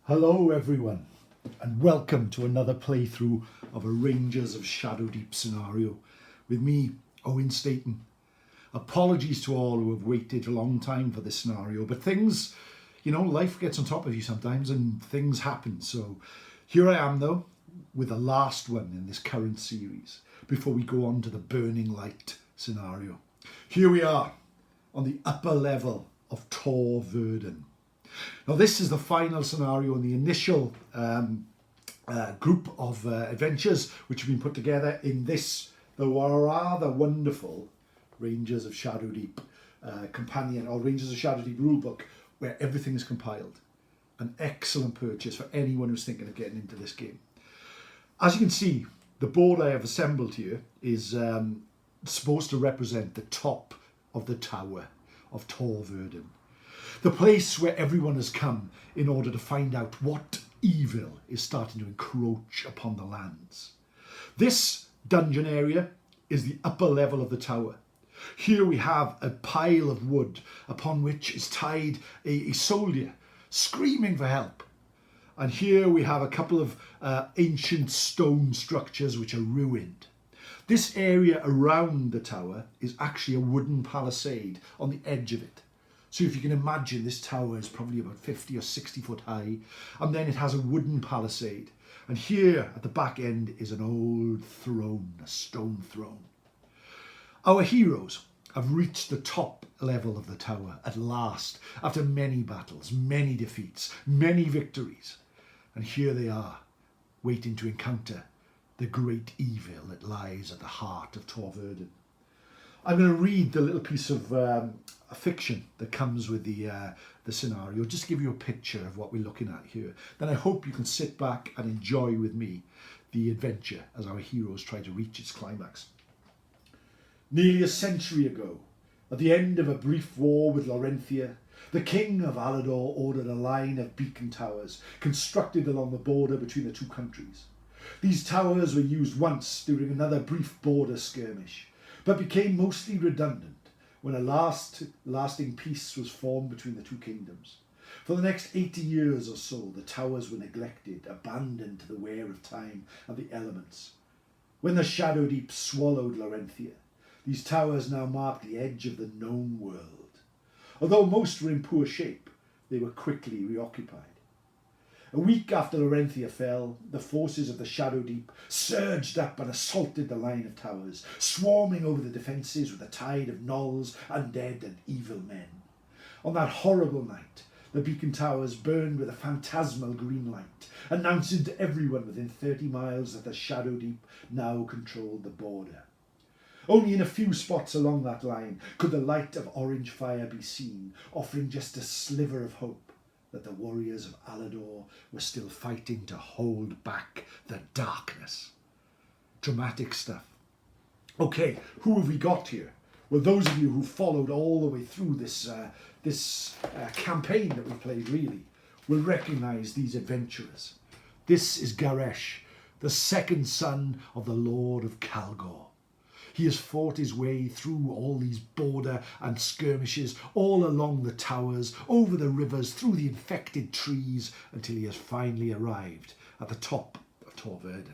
Hello everyone, and welcome to another playthrough of a Rangers of Shadowdeep scenario with me, Owen Staton. Apologies to all who have waited a long time for this scenario, but things, life gets on top of you sometimes and things happen. So here I am though, with the last one in this current series, before we go on to the Burning Light scenario. Here we are, on the upper level of Tor Verden. Now this is the final scenario in the initial group of adventures which have been put together in this, the rather wonderful Rangers of Shadowdeep companion or Rangers of Shadowdeep rulebook, where everything is compiled. An excellent purchase for anyone who's thinking of getting into this game. As you can see, the board I have assembled here is supposed to represent the top of the tower of Tor Verden. The place where everyone has come in order to find out what evil is starting to encroach upon the lands. This dungeon area is the upper level of the tower. Here we have a pile of wood upon which is tied a soldier screaming for help. And here we have a couple of ancient stone structures which are ruined. This area around the tower is actually a wooden palisade on the edge of it. So if you can imagine, this tower is probably about 50 or 60 foot high, and then it has a wooden palisade. And here at the back end is an old throne, a stone throne. Our heroes have reached the top level of the tower at last, after many battles, many defeats, many victories. And here they are, waiting to encounter the great evil that lies at the heart of Tor Verden. I'm going to read the little piece of fiction that comes with the scenario, just to give you a picture of what we're looking at here. Then I hope you can sit back and enjoy with me the adventure as our heroes try to reach its climax. Nearly a century ago, at the end of a brief war with Larenthia, the king of Alador ordered a line of beacon towers constructed along the border between the two countries. These towers were used once during another brief border skirmish, but became mostly redundant when a lasting peace was formed between the two kingdoms. For the next 80 years or so, the towers were neglected, abandoned to the wear of time and the elements. When the Shadowdeep swallowed Larenthia, these towers now marked the edge of the known world. Although most were in poor shape, they were quickly reoccupied. A week after Larenthia fell, the forces of the Shadowdeep surged up and assaulted the line of towers, swarming over the defences with a tide of gnolls, undead and evil men. On that horrible night, the beacon towers burned with a phantasmal green light, announcing to everyone within 30 miles that the Shadowdeep now controlled the border. Only in a few spots along that line could the light of orange fire be seen, offering just a sliver of hope that the warriors of Alador were still fighting to hold back the darkness. Dramatic stuff. Okay, who have we got here? Well, those of you who followed all the way through this campaign that we played, really, will recognise these adventurers. This is Garesh, the second son of the Lord of Kalgor. He has fought his way through all these border and skirmishes, all along the towers, over the rivers, through the infected trees, until he has finally arrived at the top of Tor Verden.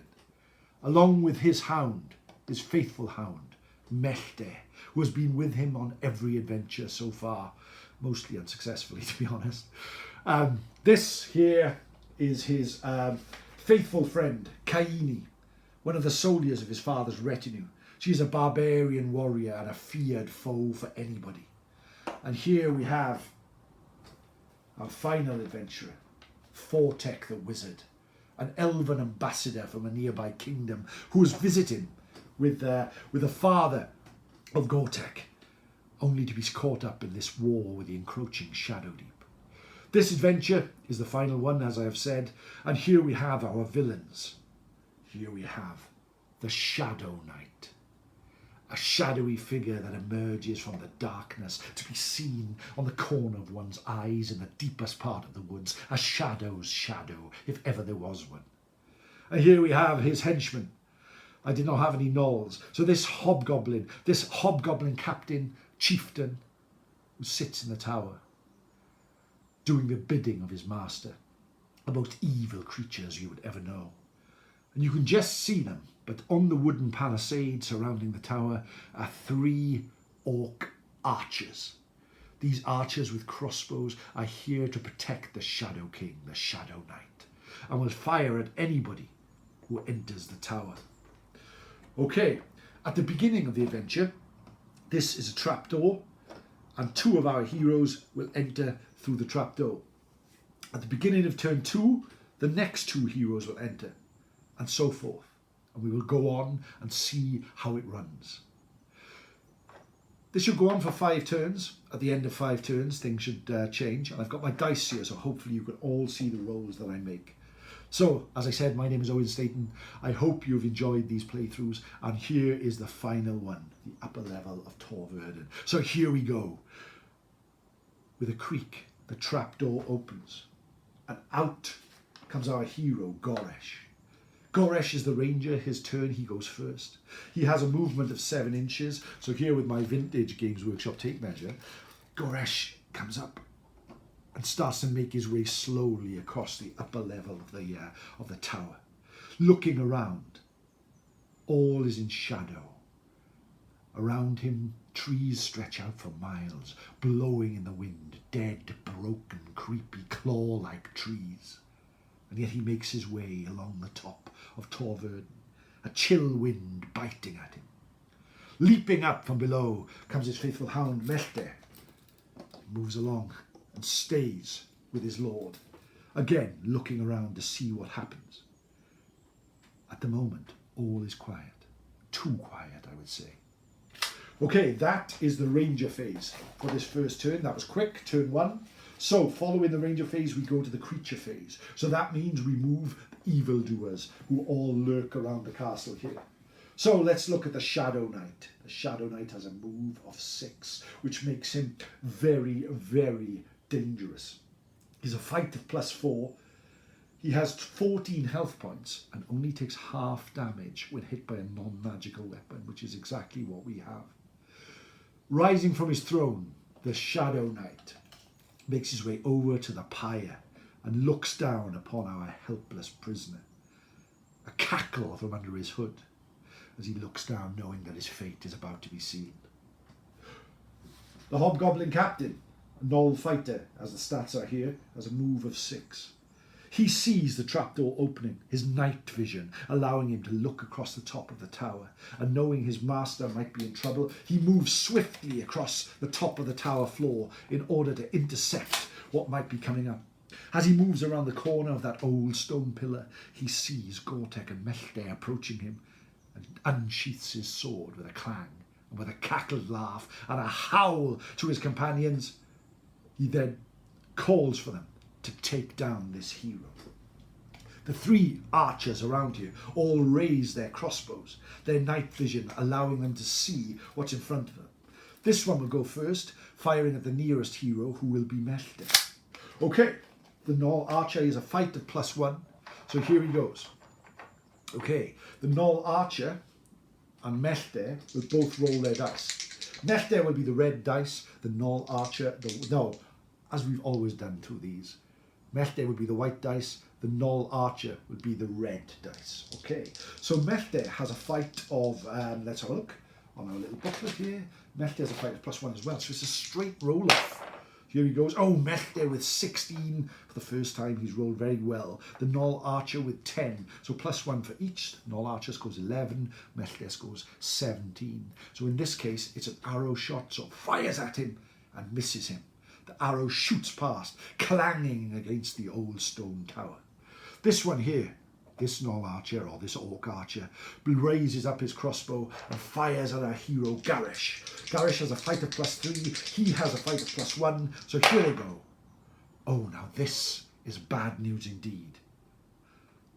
Along with his hound, his faithful hound, Mechte, who has been with him on every adventure so far, mostly unsuccessfully, to be honest. This here is his faithful friend, Kaini, one of the soldiers of his father's retinue. She's a barbarian warrior and a feared foe for anybody. And here we have our final adventurer, Fortek the Wizard, an elven ambassador from a nearby kingdom who is visiting with the father of Gortek, only to be caught up in this war with the encroaching Shadowdeep. This adventure is the final one, as I have said, and here we have our villains. Here we have the Shadow Knight. A shadowy figure that emerges from the darkness to be seen on the corner of one's eyes in the deepest part of the woods, a shadow's shadow, if ever there was one. And here we have his henchman. I did not have any gnolls, so this hobgoblin captain, chieftain, who sits in the tower, doing the bidding of his master. the most evil creatures you would ever know. And you can just see them, but on the wooden palisade surrounding the tower are 3 orc archers. These archers with crossbows are here to protect the Shadow King, the Shadow Knight, and will fire at anybody who enters the tower. Okay, at the beginning of the adventure, this is a trapdoor, and 2 of our heroes will enter through the trapdoor. At the beginning of turn 2, the next 2 heroes will enter, and so forth. And we will go on and see how it runs. This should go on for 5 turns. At the end of 5 turns, things should change. And I've got my dice here, so hopefully you can all see the rolls that I make. So, as I said, my name is Owen Staton. I hope you've enjoyed these playthroughs. And here is the final one, the upper level of Tor Verden. So here we go. With a creak, the trapdoor opens. And out comes our hero, Goresh. Goresh is the ranger. His turn, he goes first. He has a movement of 7 inches. So here with my vintage Games Workshop tape measure, Goresh comes up and starts to make his way slowly across the upper level of the tower. Looking around, all is in shadow. Around him, trees stretch out for miles, blowing in the wind, dead, broken, creepy, claw-like trees. And yet he makes his way along the top of Tor Verden, a chill wind biting at him. Leaping up from below comes his faithful hound, Melte. He moves along and stays with his lord, again looking around to see what happens. At the moment, all is quiet. Too quiet, I would say. Okay, that is the ranger phase for this first turn. That was quick, turn 1. So, following the ranger phase, we go to the creature phase. So that means we move the evildoers, who all lurk around the castle here. So let's look at the Shadow Knight. The Shadow Knight has a move of 6, which makes him very, very dangerous. He's a fight of +4. He has 14 health points and only takes half damage when hit by a non-magical weapon, which is exactly what we have. Rising from his throne, the Shadow Knight makes his way over to the pyre and looks down upon our helpless prisoner. A cackle from under his hood as he looks down, knowing that his fate is about to be sealed. The Hobgoblin Captain, a Gnoll fighter, as the stats are here, has a move of 6. He sees the trapdoor opening, his night vision allowing him to look across the top of the tower, and knowing his master might be in trouble, he moves swiftly across the top of the tower floor in order to intercept what might be coming up. As he moves around the corner of that old stone pillar, he sees Gortek and Melte approaching him and unsheaths his sword with a clang, and with a cackled laugh and a howl to his companions, he then calls for them to take down this hero. The 3 archers around here all raise their crossbows, their night vision allowing them to see what's in front of them. This one will go first, firing at the nearest hero, who will be Melte. Okay, the Gnoll archer is a fight of +1, so here he goes. Okay, the Gnoll archer and Melte will both roll their dice. Melte will be the red dice, the Gnoll archer, as we've always done to these. Melte would be the white dice, the Gnoll archer would be the red dice. Okay, so Melte has a fight of, let's have a look on our little booklet here. Melte has a fight of +1 as well, so it's a straight roll off. Here he goes. Oh, Melte with 16 for the first time. He's rolled very well. The Gnoll archer with 10. So +1 for each. Gnoll archer scores 11. Melte scores 17. So in this case, it's an arrow shot. So fires at him and misses him. The arrow shoots past, clanging against the old stone tower. This one here, this Gnoll archer, or this orc archer, raises up his crossbow and fires at our hero, Goresh. Goresh has a fight of +3, he has a fight of +1, so here they go. Oh, now this is bad news indeed.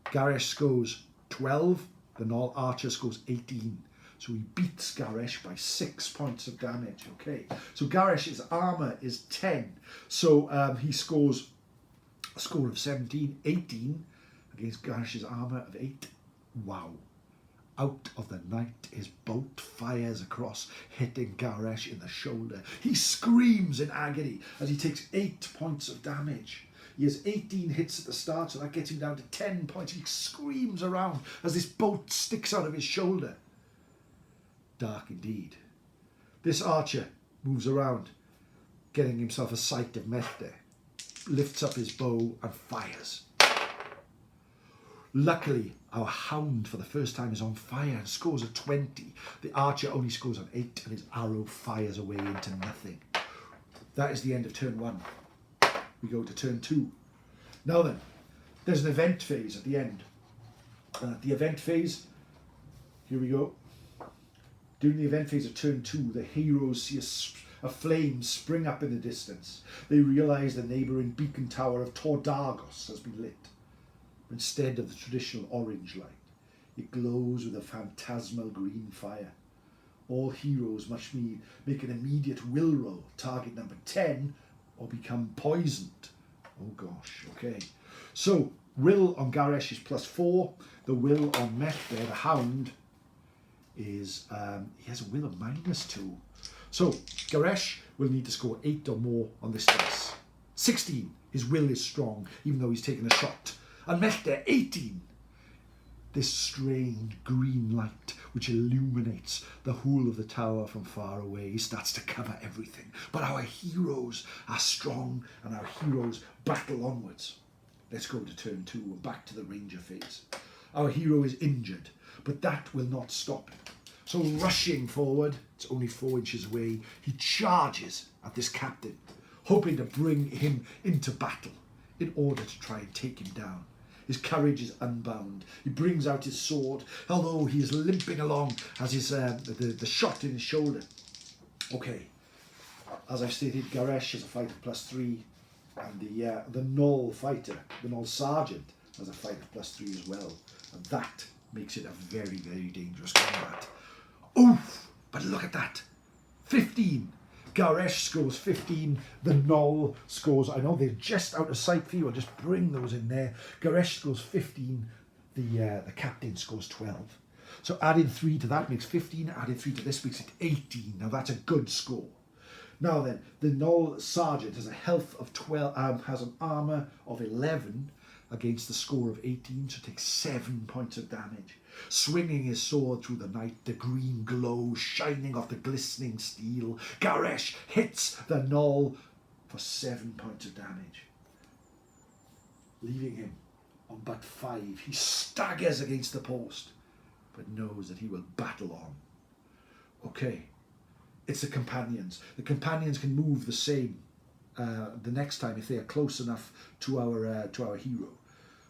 Goresh scores 12, the Gnoll archer scores 18. So he beats Goresh by 6 points of damage. Okay, so Goresh's armour is 10. So he scores a score of 17, 18 against Goresh's armour of 8. Wow. Out of the night, his bolt fires across, hitting Goresh in the shoulder. He screams in agony as he takes 8 points of damage. He has 18 hits at the start, so that gets him down to 10 points. He screams around as this bolt sticks out of his shoulder. Dark indeed. This archer moves around, getting himself a sight of Mechta, lifts up his bow and fires. Luckily, our hound for the first time is on fire and scores a 20. The archer only scores an 8 and his arrow fires away into nothing. That is the end of turn 1. We go to turn 2. Now then, there's an event phase at the end. And at the event phase, here we go. During the event phase of turn 2, the heroes see a flame spring up in the distance. They realise the neighbouring beacon tower of Tor Verden has been lit. Instead of the traditional orange light, it glows with a phantasmal green fire. All heroes must make an immediate will roll, target number 10, or become poisoned. Oh gosh, okay. So, will on Garesh is +4. The will on Mechta, the hound, is, he has a will of -2. So, Garesh will need to score 8 or more on this dice. 16, his will is strong, even though he's taken a shot. And Mechta, 18. This strange green light, which illuminates the whole of the tower from far away, starts to cover everything. But our heroes are strong, and our heroes battle onwards. Let's go to turn 2 and back to the ranger phase. Our hero is injured, but that will not stop him. So rushing forward, it's only 4 inches away, he charges at this captain, hoping to bring him into battle in order to try and take him down. His courage is unbound. He brings out his sword, although he is limping along as his the shot in his shoulder. Okay, as I've stated, Garesh is a fighter +3, and the Null fighter, the Null sergeant, has a fighter +3 as well, and that makes it a very, very dangerous combat. Oof! But look at that, 15. Garesh scores 15, the Null scores, I know they're just out of sight for you, I'll just bring those in there. Garesh scores 15, the captain scores 12. So adding 3 to that makes 15, adding 3 to this makes it 18. Now that's a good score. Now then, the Null sergeant has a health of 12, has an armour of 11 against the score of 18, so takes 7 points of damage. Swinging his sword through the night, the green glow shining off the glistening steel, Garesh hits the Null for 7 points of damage. Leaving him on but 5, he staggers against the post, but knows that he will battle on. Okay, it's the companions. The companions can move the same the next time if they are close enough to our hero.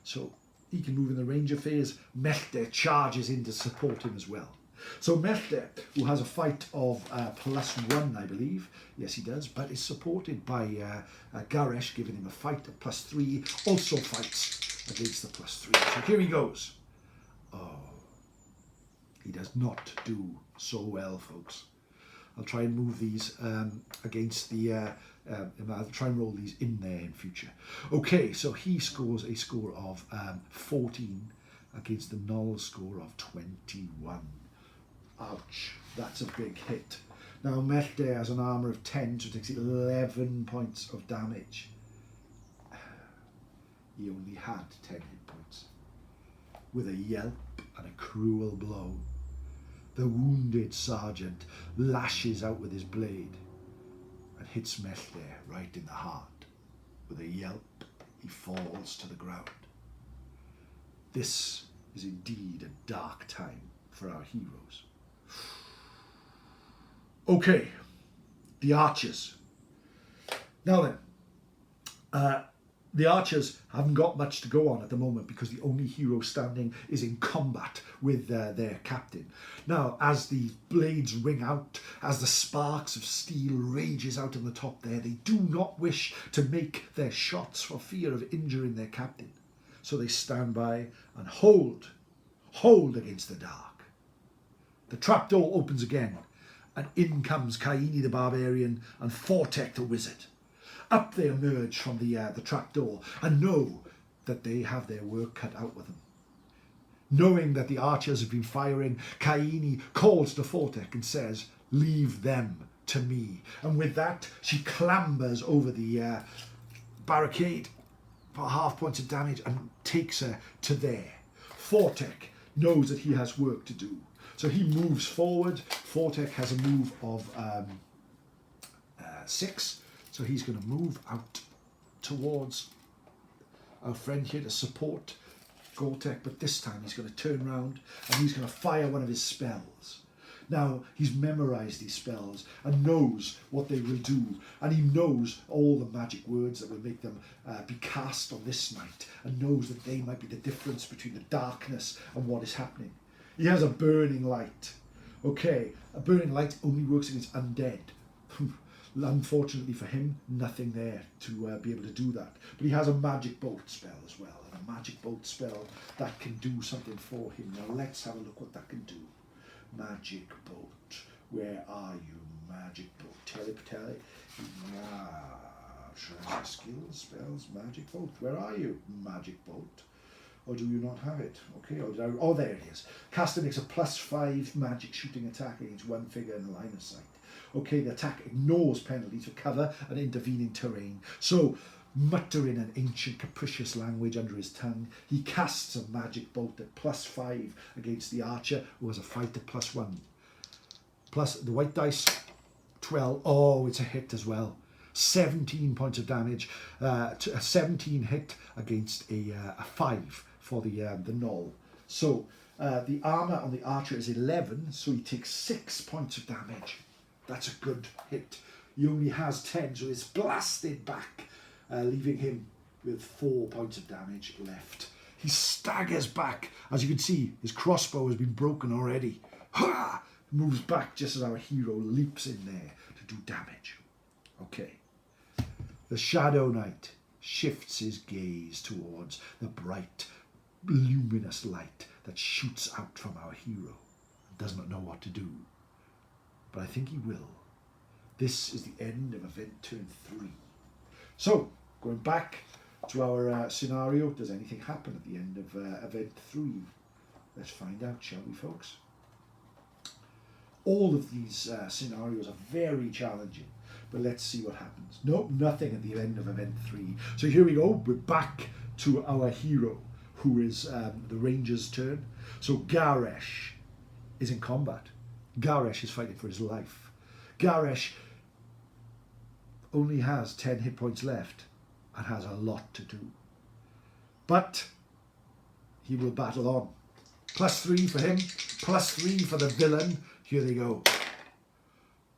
So he can move in the ranger phase. Mechta charges in to support him as well. So Mechta, who has a fight of +1, I believe, yes he does, but is supported by Garesh, giving him a fight of +3, also fights against the +3. So here he goes. Oh, he does not do so well, folks. I'll try and move these against the... I'll try and roll these in there in future. Okay, so he scores a score of 14 against the Null score of 21. Ouch, that's a big hit. Now Mechta has an armour of 10, so it takes 11 points of damage. He only had 10 hit points. With a yelp and a cruel blow, the wounded sergeant lashes out with his blade and hits Mechta right in the heart. With a yelp, he falls to the ground. This is indeed a dark time for our heroes. Okay, the archers. Now then, the archers haven't got much to go on at the moment because the only hero standing is in combat with their captain. Now, as the blades ring out, as the sparks of steel rages out on the top there, they do not wish to make their shots for fear of injuring their captain. So they stand by and hold against the dark. The trapdoor opens again, and in comes Kaini the barbarian and Fortek the wizard. Up they emerge from the trapdoor and know that they have their work cut out with them. Knowing that the archers have been firing, Kaini calls to Fortek and says, "Leave them to me." And with that, she clambers over the barricade for half points of damage and takes her to there. Fortek knows that he has work to do. So he moves forward. Fortek has a move of 6. So he's going to move out towards our friend here to support Gortek. But this time he's going to turn around and he's going to fire one of his spells. Now, he's memorised these spells and knows what they will do. And he knows all the magic words that will make them be cast on this night. And knows that they might be the difference between the darkness and what is happening. He has a burning light. Okay, a burning light only works against undead. Unfortunately for him, nothing there to be able to do that. But he has a magic bolt spell as well. And a magic bolt spell that can do something for him. Now, let's have a look what that can do. Magic bolt. Where are you, magic bolt? Tell it. Skills, spells, magic bolt. Where are you, magic bolt? Or do you not have it? Okay, oh, there it is. Caster makes a +5 magic shooting attack against one figure in the line of sight. Okay, the attack ignores penalties for cover and intervening terrain. So, muttering an ancient capricious language under his tongue, he casts a magic bolt at +5 against the archer, who has a fight at +1. Plus the white dice, 12. Oh, it's a hit as well. 17 points of damage. A 17 hit against a 5 for the null. So the armour on the archer is 11, so he takes 6 points of damage. That's a good hit. He only has 10, so it's blasted back, leaving him with 4 points of damage left. He staggers back. As you can see, his crossbow has been broken already. Ha! Moves back just as our hero leaps in there to do damage. Okay. The Shadow Knight shifts his gaze towards the bright, luminous light that shoots out from our hero and does not know what to do. But I think he will. This is the end of event turn 3. So, going back to our scenario, does anything happen at the end of event 3? Let's find out, shall we, folks? All of these scenarios are very challenging, but let's see what happens. Nope, nothing at the end of event 3. So here we go, we're back to our hero, who is the ranger's turn. So Garesh is in combat. Garesh is fighting for his life. Garesh only has 10 hit points left and has a lot to do. But he will battle on. +3 for him, +3 for the villain. Here they go.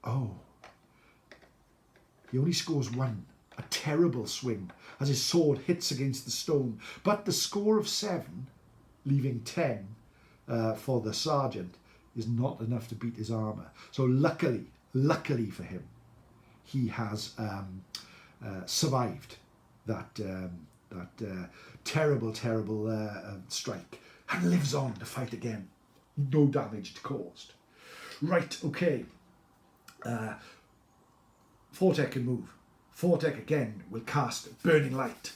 Oh. He only scores 1. A terrible swing as his sword hits against the stone. But the score of 7, leaving 10 for the sergeant, is not enough to beat his armour. So luckily for him, he has survived that terrible strike and lives on to fight again. No damage caused. Right, okay. Fortek can move. Fortek again will cast Burning Light.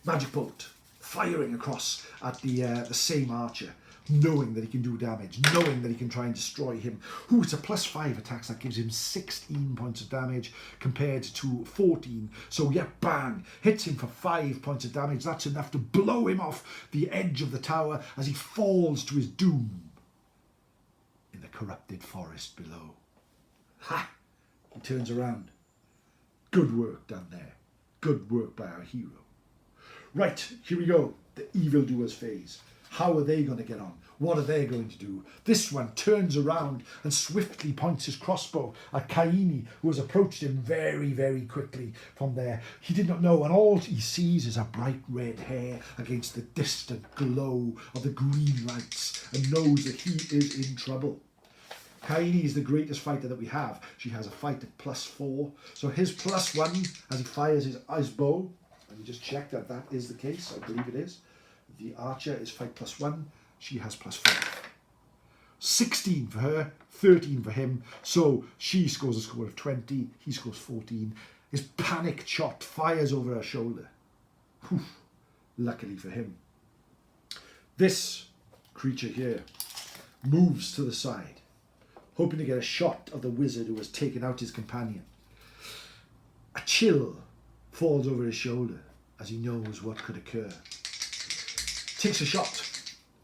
Magic Bolt, firing across at the same archer, knowing that he can do damage, knowing that he can try and destroy him. Ooh, it's a +5 attacks. That gives him 16 points of damage compared to 14. So yeah, bang, hits him for 5 points of damage. That's enough to blow him off the edge of the tower as he falls to his doom in the corrupted forest below. Ha! He turns around. Good work done there. Good work by our hero. Right, here we go. The Evildoers Phase. How are they going to get on? What are they going to do? This one turns around and swiftly points his crossbow at Kaini, who has approached him very quickly from there. He did not know, and all he sees is a bright red hair against the distant glow of the green lights, and knows that he is in trouble. Kaini is the greatest fighter that we have. She has a fight at +4. So his +1 as he fires his bow. Let me just check that that is the case. I believe it is. The archer is fight +1. She has +5. 16 for her, 13 for him. So she scores a score of 20. He scores 14. His panic shot fires over her shoulder. Whew. Luckily for him. This creature here moves to the side, hoping to get a shot of the wizard who has taken out his companion. A chill falls over his shoulder. as he knows what could occur. Takes a shot.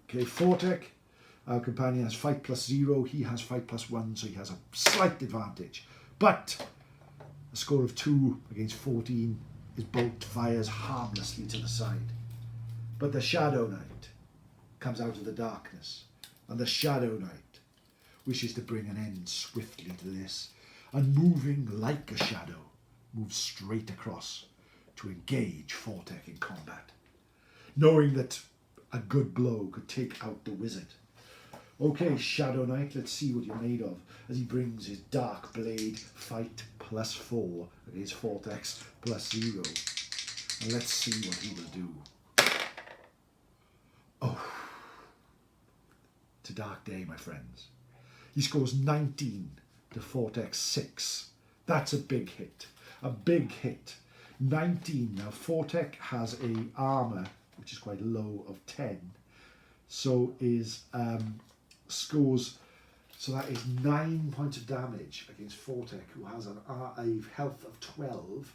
Okay, Fortek, our companion, has fight +0. He has fight +1, so he has a slight advantage. But a score of 2 against 14, his bolt fires harmlessly to the side. But the Shadow Knight comes out of the darkness, and the Shadow Knight wishes to bring an end swiftly to this, and moving like a shadow, moves straight across to engage Fortek in combat, knowing that a good blow could take out the wizard. Okay, Shadow Knight, let's see what you're made of, as he brings his Dark Blade fight +4 against Fortek's +0. And let's see what he will do. Oh, it's a dark day, my friends. He scores 19 to Fortek's 6. That's a big hit. A big hit. 19. Now, Fortek has a armour, which is quite low, of 10. So is scores, so that is 9 points of damage against Fortek, who has a health of 12,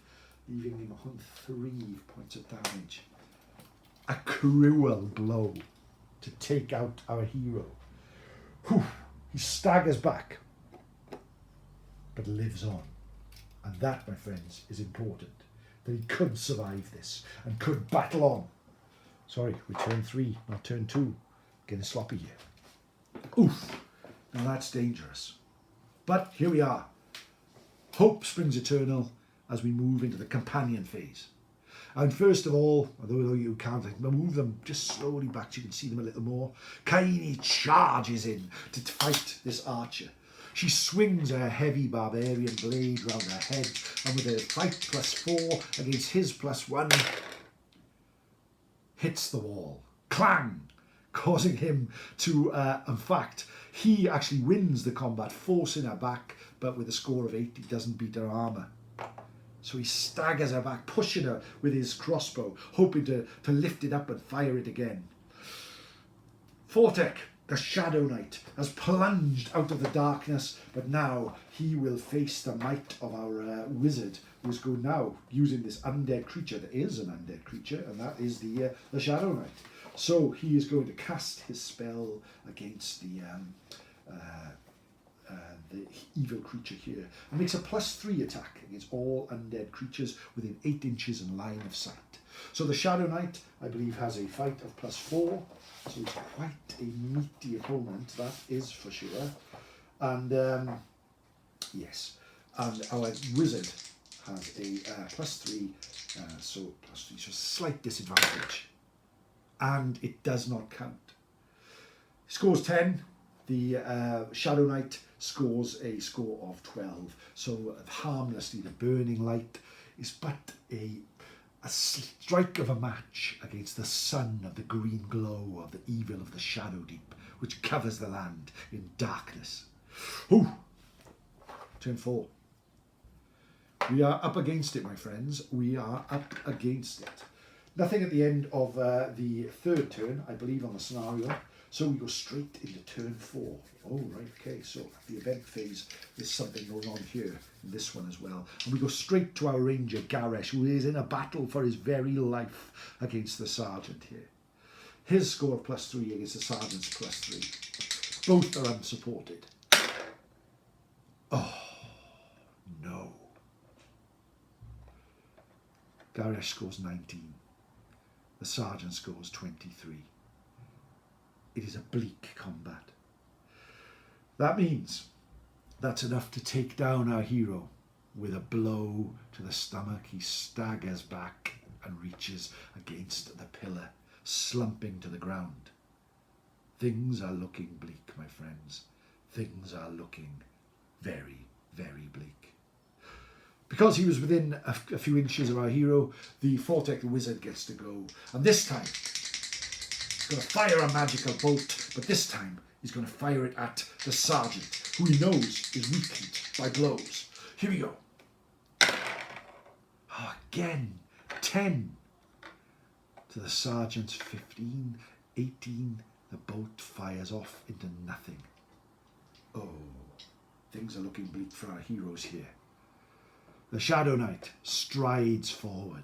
leaving him on 3 points of damage. A cruel blow to take out our hero. Whew. He staggers back, but lives on. And that, my friends, is important. That he could survive this and could battle on. Sorry, we're turn 3, not turn 2. Getting sloppy here. Oof. Now that's dangerous. But here we are. Hope springs eternal as we move into the companion phase. And first of all, although you can't move them just slowly back so you can see them a little more, Kaini charges in to fight this archer. She swings her heavy barbarian blade round her head, and with a fight +4 against his +1, hits the wall. Clang! Causing him to, in fact, he actually wins the combat, forcing her back, but with a score of 8, he doesn't beat her armour. So he staggers her back, pushing her with his crossbow, hoping to lift it up and fire it again. Fortek, the Shadow Knight, has plunged out of the darkness, but now he will face the might of our wizard, who is going now using this undead creature. There is an undead creature, and that is the Shadow Knight. So he is going to cast his spell against the evil creature here, and makes a +3 attack against all undead creatures within 8 inches in line of sight. So the Shadow Knight, I believe, has a fight of +4, so he's quite a meaty opponent, that is for sure. And yes, and our wizard has a +3, so +3, so slight disadvantage, and it does not count. He scores 10. The Shadow Knight scores a score of 12. So harmlessly, the burning light is but a strike of a match against the sun of the green glow of the evil of the Shadowdeep, which covers the land in darkness. Ooh. Turn 4. We are up against it, my friends. We are up against it. Nothing at the end of the third turn, I believe, on the scenario. So we go straight into turn 4. Oh, right, okay, so the event phase, there's something going on here in this one as well. And we go straight to our ranger, Garesh, who is in a battle for his very life against the sergeant here. His score of +3 against the sergeant's +3. Both are unsupported. Oh, no. Garesh scores 19. The sergeant scores 23. It is a bleak combat. That means that's enough to take down our hero. With a blow to the stomach, he staggers back and reaches against the pillar, slumping to the ground. Things are looking bleak, my friends. Things are looking very, very bleak. Because he was within a few inches of our hero, the Fortek the Wizard gets to go. And this time, he's going to fire a magical bolt, but this time he's going to fire it at the sergeant, who he knows is weakened by blows. Here we go. Oh, again, 10 to the sergeant's 15, 18. The bolt fires off into nothing. Oh, things are looking bleak for our heroes here. The Shadow Knight strides forward.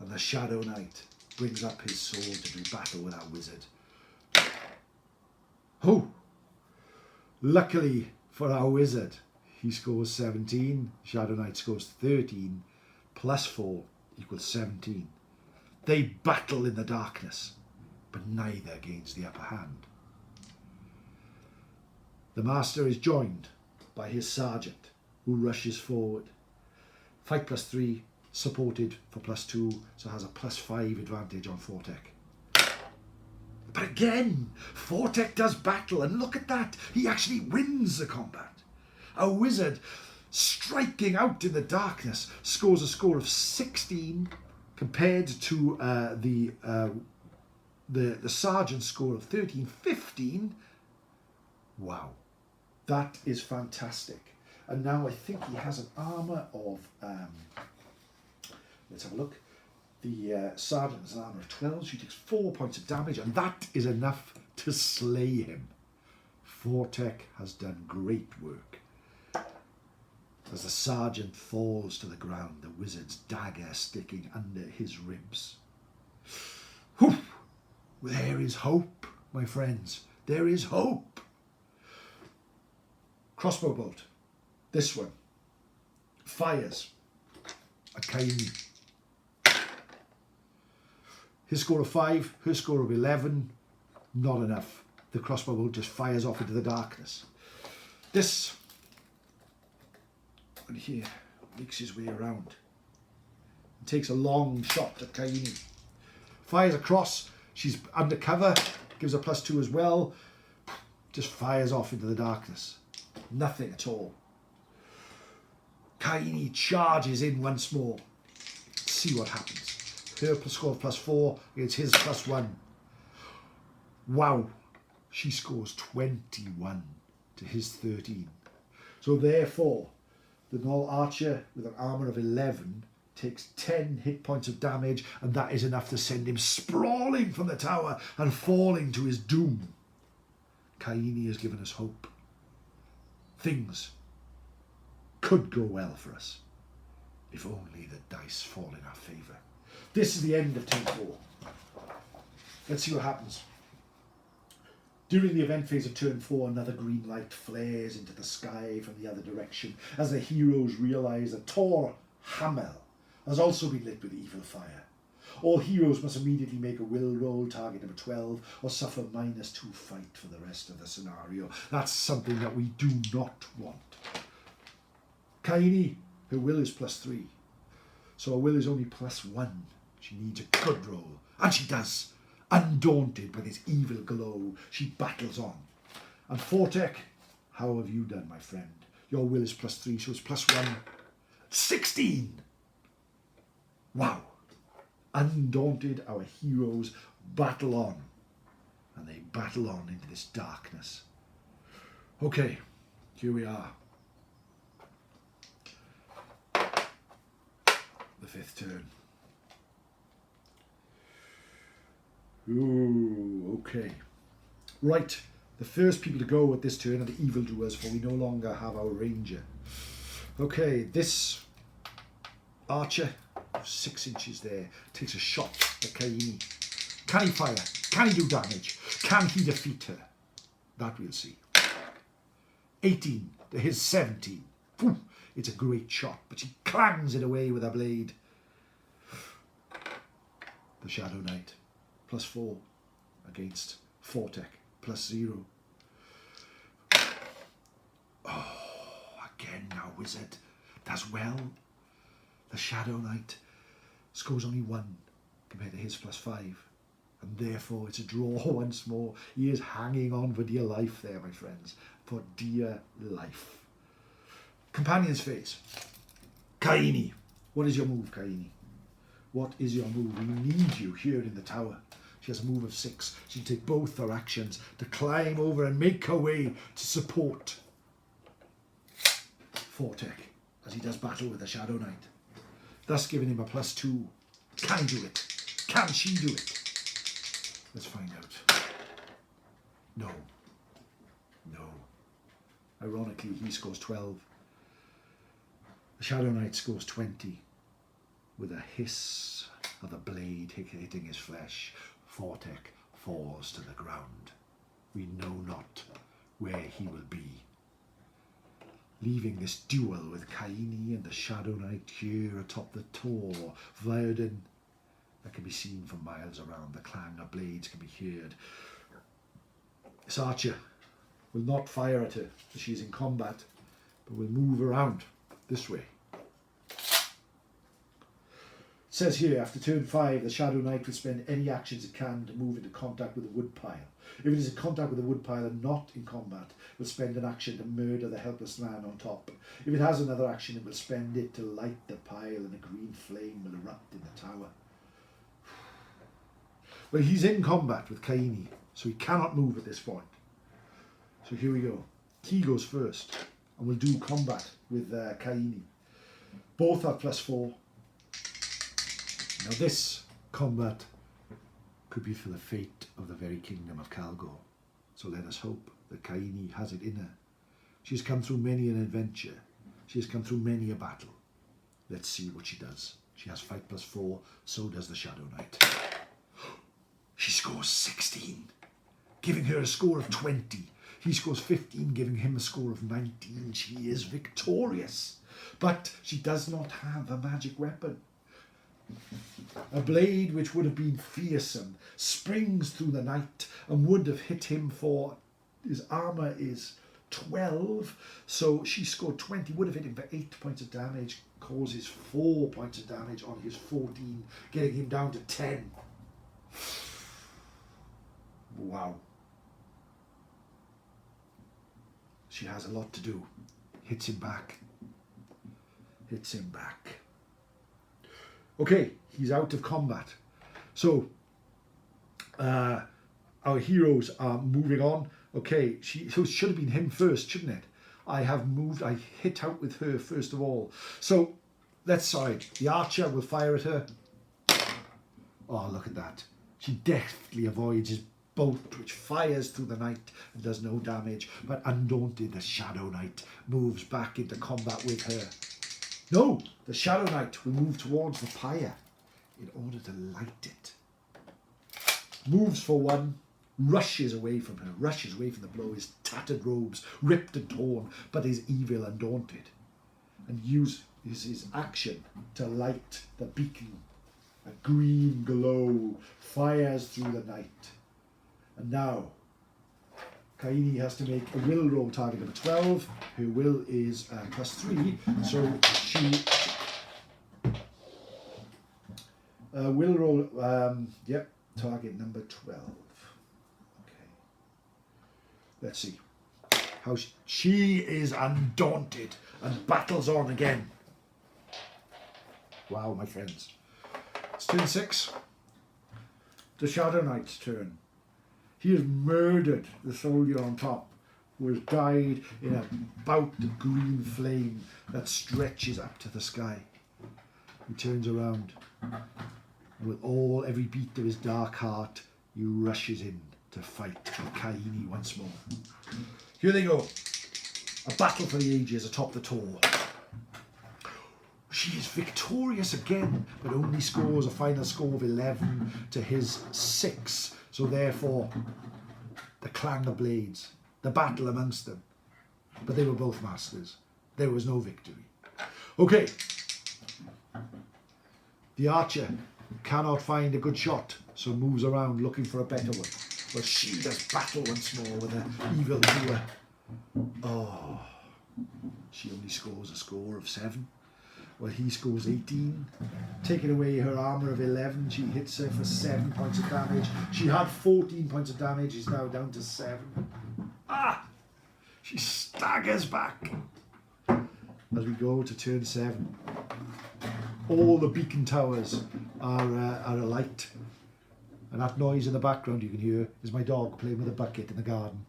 And the Shadow Knight brings up his sword to do battle with that wizard. Oh! Luckily for our wizard, he scores 17. Shadow Knight scores 13. Plus 4 equals 17. They battle in the darkness, but neither gains the upper hand. The Master is joined by his Sergeant, who rushes forward. Fight plus 3, supported for plus 2, so has a plus 5 advantage on Fortek. But again, Fortek does battle, and look at that, he actually wins the combat. Our wizard, striking out in the darkness, scores a score of 16 compared to the Sergeant's score of 13, 15. Wow, that is fantastic. And now I think he has an armour of, let's have a look. The Sergeant has an armour of 12, she takes 4 points of damage, and that is enough to slay him. Fortek has done great work. As the Sergeant falls to the ground, the wizard's dagger sticking under his ribs. Whew! There is hope, my friends. There is hope. Crossbow bolt. This one fires at Kaini. His score of 5, her score of 11, not enough. The crossbow bolt just fires off into the darkness. This one here makes his way around and takes a long shot at Kaini. Fires across, she's undercover, gives a plus 2 as well, just fires off into the darkness. Nothing at all. Kaini charges in once more. Let's see what happens. Her score of plus 4 against his plus 1. Wow, she scores 21 to his 13. So therefore, the Gnoll Archer with an armour of 11 takes 10 hit points of damage, and that is enough to send him sprawling from the tower and falling to his doom. Kaini has given us hope. Things could go well for us, if only the dice fall in our favour. This is the end of turn 4. Let's see what happens. During the event phase of turn 4, another green light flares into the sky from the other direction as the heroes realise that Tor Hamel has also been lit with evil fire. All heroes must immediately make a will roll, target number 12, or suffer -2 fight for the rest of the scenario. That's something that we do not want. Kaini, her will is plus 3, so her will is only plus 1. She needs a good roll, and she does. Undaunted by this evil glow, she battles on. And Fortek, how have you done, my friend? Your will is plus 3, so it's plus 1. 16! Wow. Undaunted, our heroes battle on. And they battle on into this darkness. Okay, here we are. The 5th turn. Ooh, okay. Right, the first people to go at this turn are the Evildoers, for we no longer have our Ranger. Okay, this Archer, 6 inches there, takes a shot at Kaini. Can he fire? Can he do damage? Can he defeat her? That we'll see. 18 to his 17. Whew, it's a great shot, but she clangs it away with her blade. The Shadow Knight, plus 4 against Fortek, plus 0. Oh, again, our wizard does well. The Shadow Knight scores only 1 compared to his plus 5. And therefore it's a draw once more. He is hanging on for dear life there, my friends. For dear life. Companions phase. Kaini. What is your move, Kaini? What is your move? We need you here in the tower. She has a move of 6. She'll take both her actions to climb over and make her way to support Fortek as he does battle with the Shadow Knight, thus giving him a plus 2. Can he do it? Can she do it? Let's find out. No. No. Ironically, he scores 12. The Shadow Knight scores 20 with a hiss of the blade hitting his flesh, Fortek falls to the ground. We know not where he will be. Leaving this duel with Kaini and the Shadow Knight here atop the Tor Verden that can be seen from miles around. The clang of blades can be heard. This archer will not fire at her as she is in combat, but will move around this way. It says here, after turn 5, the Shadow Knight will spend any actions it can to move into contact with the woodpile. If it is in contact with the woodpile and not in combat, it will spend an action to murder the helpless man on top. If it has another action, it will spend it to light the pile, and a green flame will erupt in the tower. Well, he's in combat with Kaini, so he cannot move at this point. So here we go. He goes first, and we'll do combat with Kaini. Both are +4. Now this combat could be for the fate of the very kingdom of Calgor. So let us hope that Kaini has it in her. She has come through many an adventure. She has come through many a battle. Let's see what she does. She has fight +4, so does the Shadow Knight. She scores 16, giving her a score of 20. He scores 15, giving him a score of 19. She is victorious. But she does not have a magic weapon. A blade which would have been fearsome springs through the night and would have hit him for, his armour is 12, so she scored 20, would have hit him for 8 points of damage, causes 4 points of damage on his 14, getting him down to 10. Wow. She has a lot to do. Hits him back. Hits him back. Okay, he's out of combat. So, our heroes are moving on. Okay, so it should have been him first, shouldn't it? I hit out with her first of all. So, the archer will fire at her. Oh, look at that. She deftly avoids his bolt, which fires through the night and does no damage. But undaunted, the Shadow Knight moves back into combat with her. No, the Shadow Knight will move towards the pyre in order to light it. Moves for one, rushes away from her, rushes away from the blow, his tattered robes ripped and torn, but is evil and daunted, and uses his action to light the beacon. A green glow fires through the night. And now, Kaini has to make a will roll target number 12. Her will is +3, so she will roll, target number 12. Okay. Let's see. How she is undaunted and battles on again. Wow, my friends. It's turn 6. The Shadow Knight's turn. He has murdered the soldier on top, who has died in a bout of green flame that stretches up to the sky. He turns around, and with every beat of his dark heart, he rushes in to fight with Kaini once more. Here they go. A battle for the ages atop the Tor. She is victorious again, but only scores a final score of 11 to his 6. So therefore, the clang of blades, the battle amongst them. But they were both masters. There was no victory. Okay. The archer cannot find a good shot, so moves around looking for a better one. Well, she does battle once more with an evildoer. Oh, she only scores a score of 7. Well, he scores 18. Taking away her armour of 11, she hits her for 7 points of damage. She had 14 points of damage, she's now down to 7. Ah! She staggers back. As we go to turn 7. All the beacon towers are alight. And that noise in the background you can hear is my dog playing with a bucket in the garden.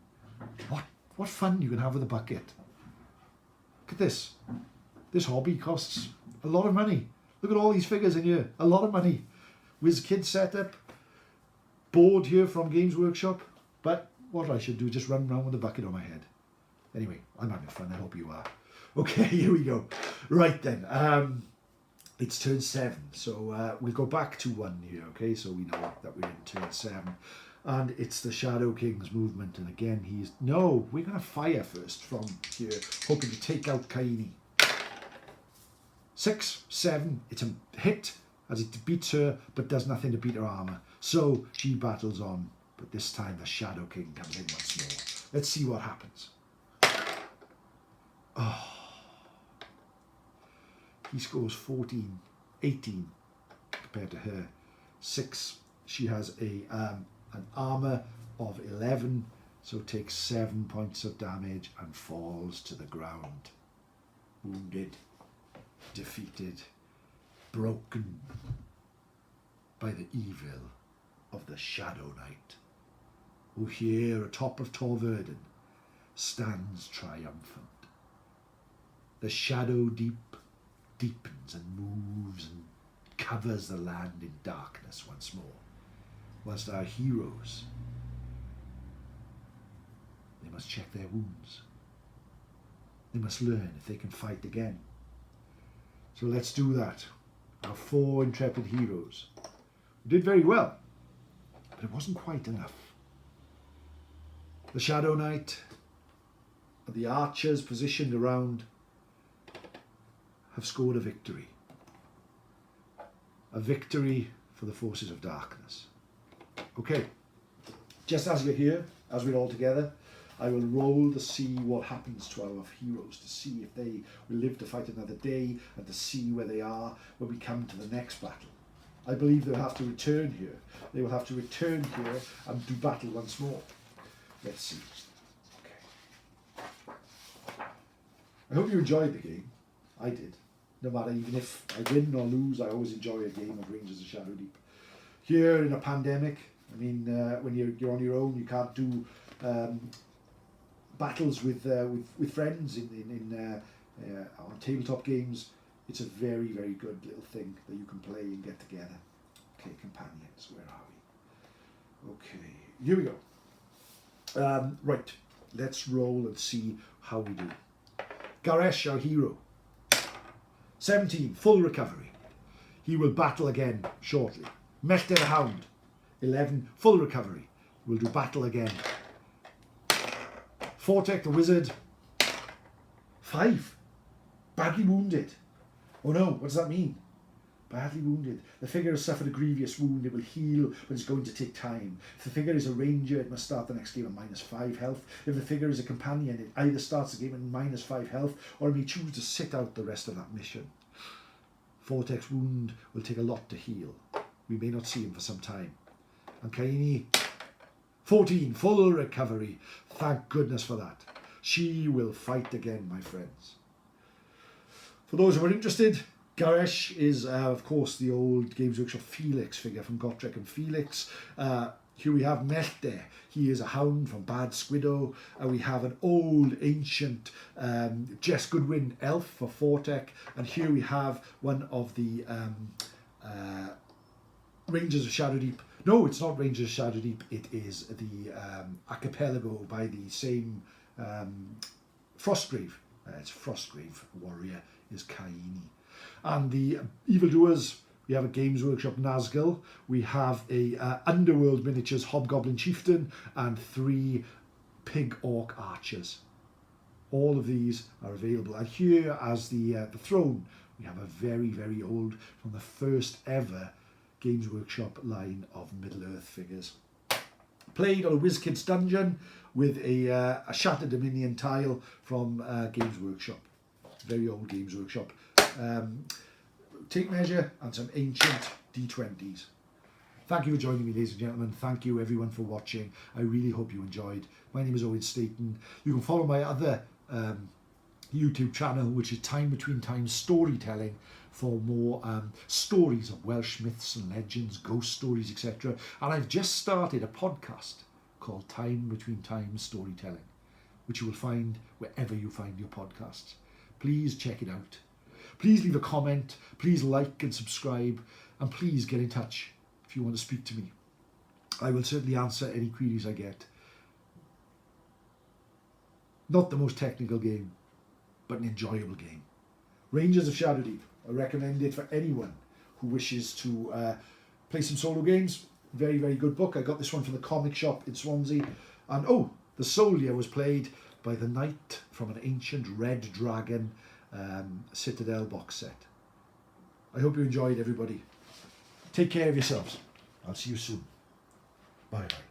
What fun you can have with a bucket. Look at this. This hobby costs a lot of money. Look at all these figures in here. A lot of money. WizKids setup. Board here from Games Workshop. But what I should do is just run around with a bucket on my head. Anyway, I'm having fun. I hope you are. Okay, here we go. Right then. It's turn 7, so we'll go back to 1 here, okay? So we know that we're in turn 7. And it's the Shadow King's movement, and again he's... No, we're going to fire first from here, hoping to take out Kaini. 6, 7, it's a hit as it beats her, but does nothing to beat her armour. So she battles on, but this time the Shadow King comes in once more. Let's see what happens. Oh. He scores 14, 18 compared to her. 6, she has an armour of 11, so takes 7 points of damage and falls to the ground. Wounded, defeated, broken by the evil of the Shadow Knight, who here atop of Tor Verden stands triumphant. The Shadow Deep deepens and moves and covers the land in darkness once more, whilst our heroes, they must check their wounds. They must learn if they can fight again. So let's do that. Our 4 intrepid heroes did very well, but it wasn't quite enough. The Shadow Knight and the archers positioned around have scored a victory. A victory for the forces of darkness. Okay, just as you're here, as we're all together, I will roll to see what happens to our heroes, to see if they will live to fight another day, and to see where they are when we come to the next battle. I believe they'll have to return here. They will have to return here and do battle once more. Let's see. Okay. I hope you enjoyed the game. I did. No matter, even if I win or lose, I always enjoy a game of Rangers of Shadowdeep. Here in a pandemic, I mean, when you're on your own, you can't do battles with friends on tabletop games. It's a very, very good little thing that you can play and get together. Okay, companions, where are we? Okay, here we go. Right, let's roll and see how we do. Garesh, our hero. 17, full recovery. He will battle again shortly. Mehter the Hound. 11, full recovery. We'll do battle again. Fortek the Wizard. 5, badly wounded. Oh no, what does that mean? Badly wounded. The figure has suffered a grievous wound. It will heal, but it's going to take time. If the figure is a ranger, it must start the next game at -5 health. If the figure is a companion, it either starts the game at -5 health, or it may choose to sit out the rest of that mission. Fortek's wound will take a lot to heal. We may not see him for some time. And Kaini, 14, full recovery. Thank goodness for that. She will fight again, my friends. For those who are interested, Garesh is, of course, the old Games Workshop Felix figure from Gotrek and Felix. Here we have Mehter. He is a hound from Bad Squiddo. We have an old, ancient Jess Goodwin elf for Fortek. And here we have one of the Rangers of Shadowdeep. No, it's not Rangers of Shadowdeep. It is the Archipelago by the same Frostgrave. It's Frostgrave warrior is Kaini. And the Evildoers, we have a Games Workshop Nazgul, we have a Underworld Miniatures Hobgoblin Chieftain, and 3 Pig Orc Archers. All of these are available. And here as the throne, we have a very, very old, from the first ever Games Workshop line of Middle-earth figures. Played on a WizKids dungeon with a Shattered Dominion tile from Games Workshop. Very old Games Workshop. Tape measure and some ancient D20s. Thank you for joining me, ladies and gentlemen. Thank you everyone for watching. I really hope you enjoyed. My name is Owen Staton. You can follow my other YouTube channel, which is Time Between Times Storytelling, for more stories of Welsh myths and legends, ghost stories, etc. And I've just started a podcast called Time Between Times Storytelling, which you will find wherever you find your podcasts. Please check it out. Please leave a comment, please like and subscribe, and please get in touch if you want to speak to me. I will certainly answer any queries I get. Not the most technical game, but an enjoyable game. Rangers of Shadowdeep. I recommend it for anyone who wishes to play some solo games. Very, very good book. I got this one from the comic shop in Swansea. And oh, the Soldier was played by the knight from an ancient red dragon Citadel box set. I hope you enjoyed, everybody. Take care of yourselves. I'll see you soon. Bye bye.